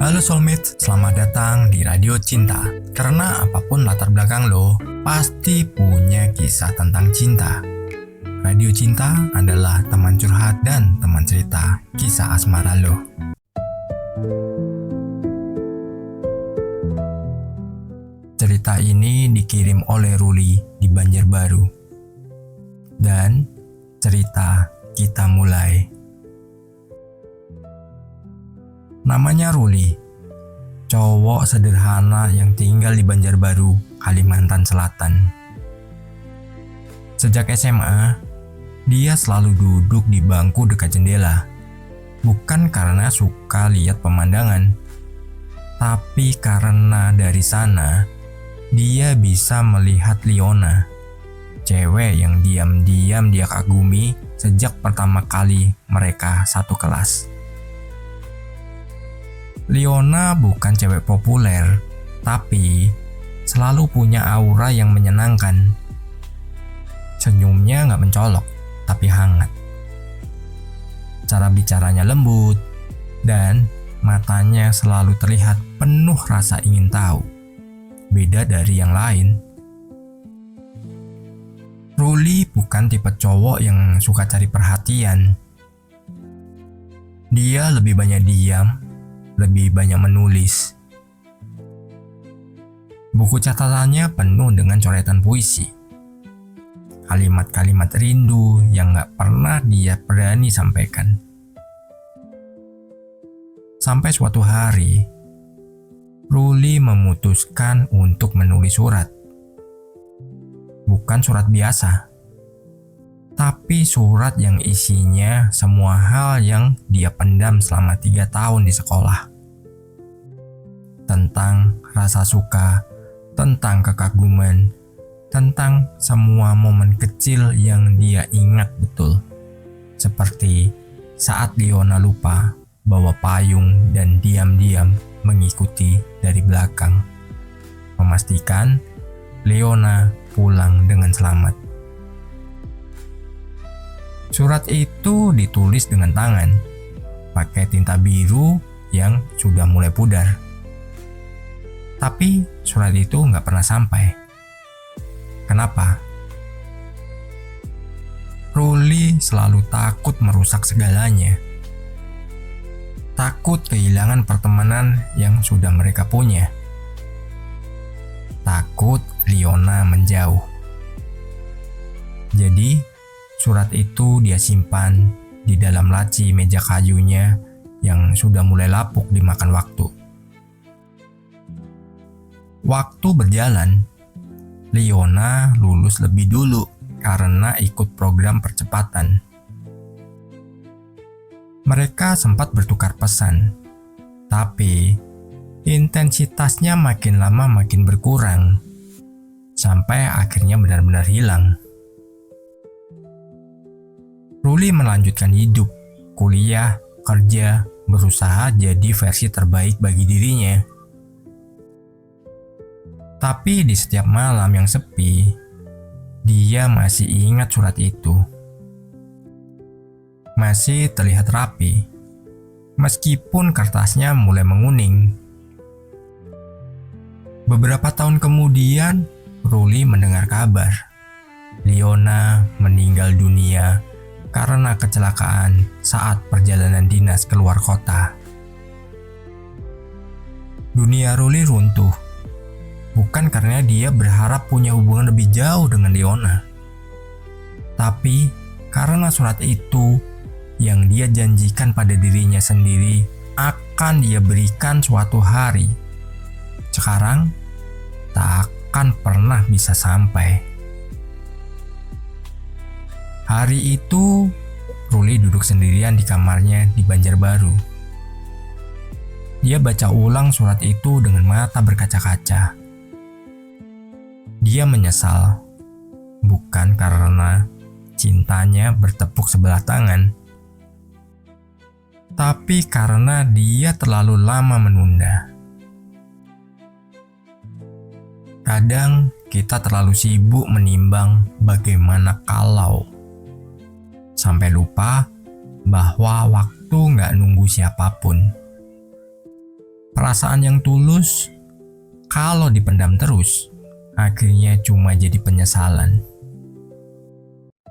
Halo soulmate, selamat datang di Radio Cinta. Karena apapun latar belakang lo, pasti punya kisah tentang cinta. Radio Cinta adalah teman curhat dan teman cerita kisah asmara lo. Cerita ini dikirim oleh Ruli di Banjarbaru. Dan cerita kita mulai. Namanya Ruli, cowok sederhana yang tinggal di Banjarbaru, Kalimantan Selatan. Sejak SMA, dia selalu duduk di bangku dekat jendela. Bukan karena suka lihat pemandangan, tapi karena dari sana dia bisa melihat Liona, cewek yang diam-diam dia kagumi sejak pertama kali mereka satu kelas. Liona bukan cewek populer, tapi selalu punya aura yang menyenangkan. Senyumnya gak mencolok, tapi hangat. Cara bicaranya lembut, dan matanya selalu terlihat penuh rasa ingin tahu. Beda dari yang lain. Ruli bukan tipe cowok yang suka cari perhatian. Dia lebih banyak diam, lebih banyak menulis. Buku catatannya penuh dengan coretan puisi. Kalimat-kalimat rindu yang gak pernah dia berani sampaikan. Sampai suatu hari, Ruli memutuskan untuk menulis surat. Bukan surat biasa, tapi surat yang isinya semua hal yang dia pendam selama 3 tahun di sekolah. Tentang rasa suka, tentang kekaguman, tentang semua momen kecil yang dia ingat betul. Seperti saat Liona lupa bawa payung dan diam-diam mengikuti dari belakang, memastikan Liona pulang dengan selamat. Surat itu ditulis dengan tangan, pakai tinta biru yang sudah mulai pudar. Tapi surat itu nggak pernah sampai. Kenapa? Ruli selalu takut merusak segalanya. Takut kehilangan pertemanan yang sudah mereka punya. Takut Liona menjauh. Jadi, surat itu dia simpan di dalam laci meja kayunya yang sudah mulai lapuk dimakan waktu. Waktu berjalan, Liona lulus lebih dulu karena ikut program percepatan. Mereka sempat bertukar pesan, tapi intensitasnya makin lama makin berkurang, sampai akhirnya benar-benar hilang. Ruli melanjutkan hidup, kuliah, kerja, berusaha jadi versi terbaik bagi dirinya. Tapi di setiap malam yang sepi, dia masih ingat surat itu. Masih terlihat rapi, meskipun kertasnya mulai menguning. Beberapa tahun kemudian, Ruli mendengar kabar Liona meninggal dunia karena kecelakaan saat perjalanan dinas keluar kota. Dunia Ruli runtuh. Bukan karena dia berharap punya hubungan lebih jauh dengan Liona, tapi karena surat itu yang dia janjikan pada dirinya sendiri akan dia berikan suatu hari, sekarang tak akan pernah bisa sampai. Hari itu, Ruli duduk sendirian di kamarnya di Banjarbaru. Dia baca ulang surat itu dengan mata berkaca-kaca. Dia menyesal, bukan karena cintanya bertepuk sebelah tangan, tapi karena dia terlalu lama menunda. Kadang kita terlalu sibuk menimbang bagaimana kalau, sampai lupa bahwa waktu nggak nunggu siapapun. Perasaan yang tulus, kalau dipendam terus, akhirnya cuma jadi penyesalan.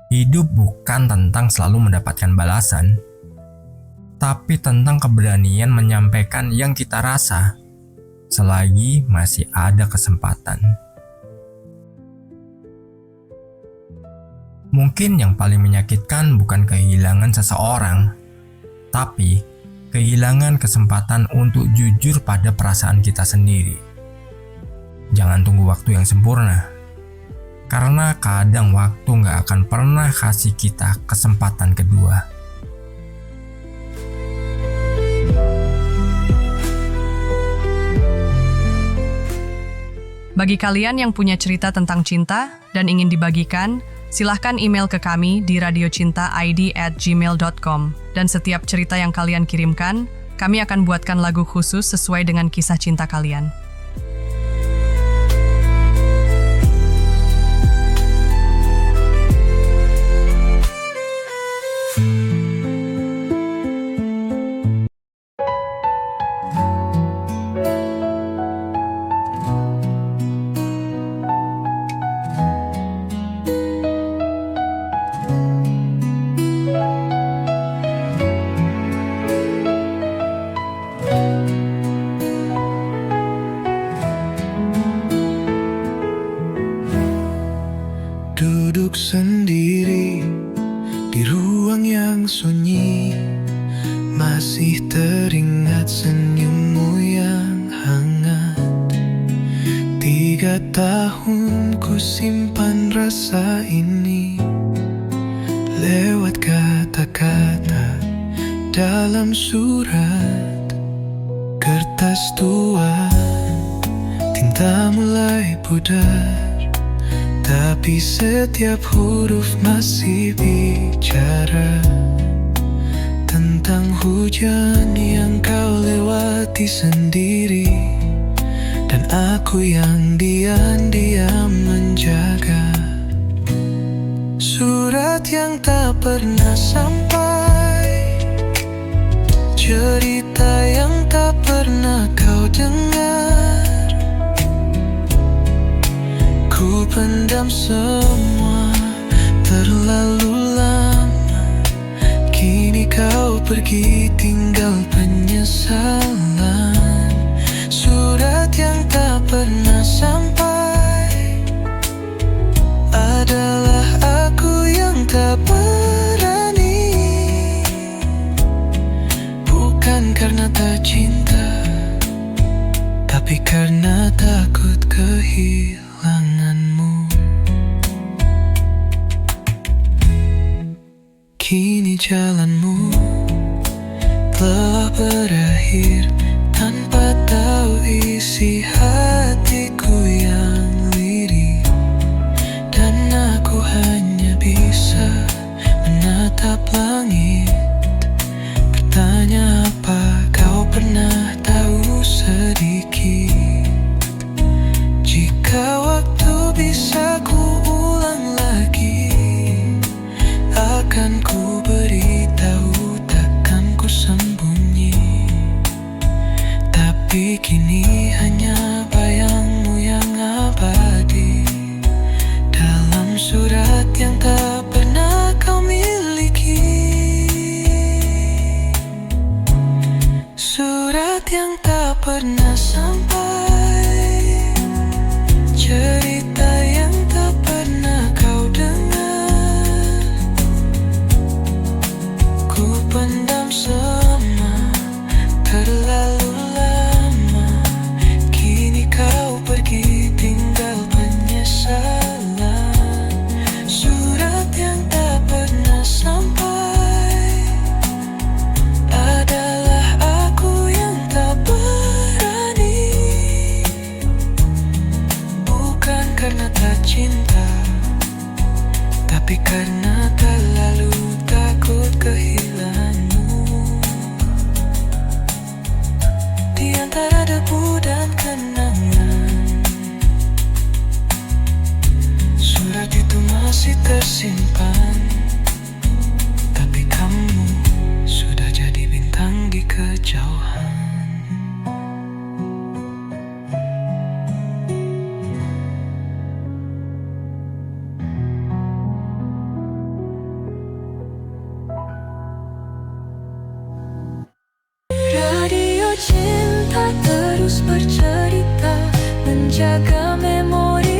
Hidup bukan tentang selalu mendapatkan balasan, tapi tentang keberanian menyampaikan yang kita rasa selagi masih ada kesempatan. Mungkin yang paling menyakitkan bukan kehilangan seseorang, tapi kehilangan kesempatan untuk jujur pada perasaan kita sendiri. Jangan tunggu waktu yang sempurna, karena kadang waktu gak akan pernah kasih kita kesempatan kedua. Bagi kalian yang punya cerita tentang cinta dan ingin dibagikan, silahkan email ke kami di radiocintaid@gmail.com. Dan setiap cerita yang kalian kirimkan, kami akan buatkan lagu khusus sesuai dengan kisah cinta kalian. Duduk sendiri di ruang yang sunyi, masih teringat senyummu yang hangat. 3 tahun ku simpan rasa ini lewat kata-kata dalam surat kertas tua. Tinta mulai pudar, tapi setiap huruf masih bicara tentang hujan yang kau lewati sendiri, dan aku yang diam-diam menjaga. Surat yang tak pernah sampai, cerita yang tak pernah kau dengar. Ku pendam semua terlalu lama, kini kau pergi tinggal penyesalan. Surat yang tak pernah sampai adalah aku yang tak berani, bukan karena tak cinta, tapi karena takut kehilanganmu. Kini jalanmu telah berakhir tanpa tahu isi hatiku yang lirih, dan aku hanya bisa menatap langit, bertanya apa kau pernah tahu sedikit. Jika waktu bisa ku ulang lagi, akan ku beritahu, takkan ku sembunyi. Tapi kini hanya bayangmu yang abadi dalam surat yang tak pernah kau miliki. Surat yang tak pernah sampai, cerita yang tak pernah kau dengar. Ku pendam semua terlalu lama, kini kau pergi tinggal penyesalan. Surat yang tak pernah sampai adalah aku yang tak berani, bukan cinta terus bercerita, menjaga memori